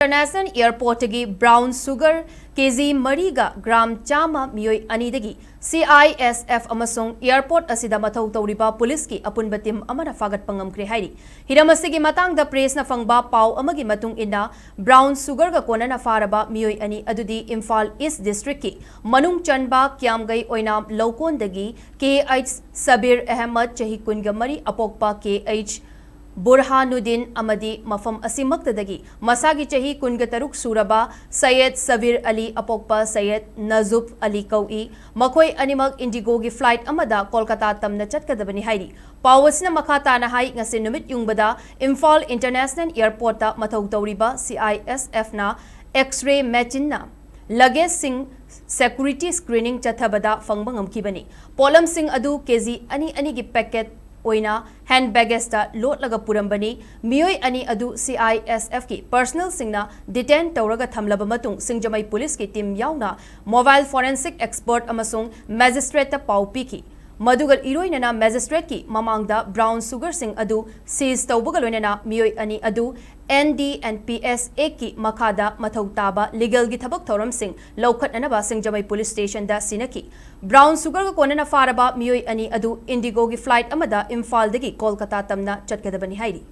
International Airport Tagi brown sugar KG Mariga gram chama Meeoi Anidagi CISF amasung airport asida mathau tauriba police ki apunba team amana Phagatpa Ngamkhre hairi hiramasigi matang da press na fangba pau amagi matung ina brown sugar ga kona na faraba Meeoi ani adudi Imphal East District ki manung chanba kyamgai oinam lokon dagi KH Sabir Ahmad chahi kunga mari apokpa KH Burhanuddin Amadi Mafam Asimaktadagi Masagi Chahi Kungataruk Suraba Syed Sabir Ali Apokpa Syed Nazub Ali Kaui Makoi Animag Indigo gi flight Amada Kolkata Tamna Chatkadabani Hairi Pawasna Makata na hai ngasin numit yung bada Imphal International Airport ta Mathaw Tauriba CISF na X-ray machine na luggage sing security screening chathabada fangbang amkibani Polam sing adu KG ani gi packet oina handbag esta lot laga purambani Meeoi ani adu CISF ki personal singna detain tawraga thamlaba matung singjamai police ki team yauna mobile forensic expert amasung magistrate ta paupi ki madugal iroinana magistrate ki mamangda brown sugar sing adu seize tawbugaloinana Meeoi ani adu ND and PSA ki makada mathaw taba legal gi thabak thoram sing laukhatnanaba singjamai police station da sinaki brown sugar ga konana faraba Meeoi ani adu indigo gi flight amada Imphal dagi Kolkata tamna chatkadabani hairi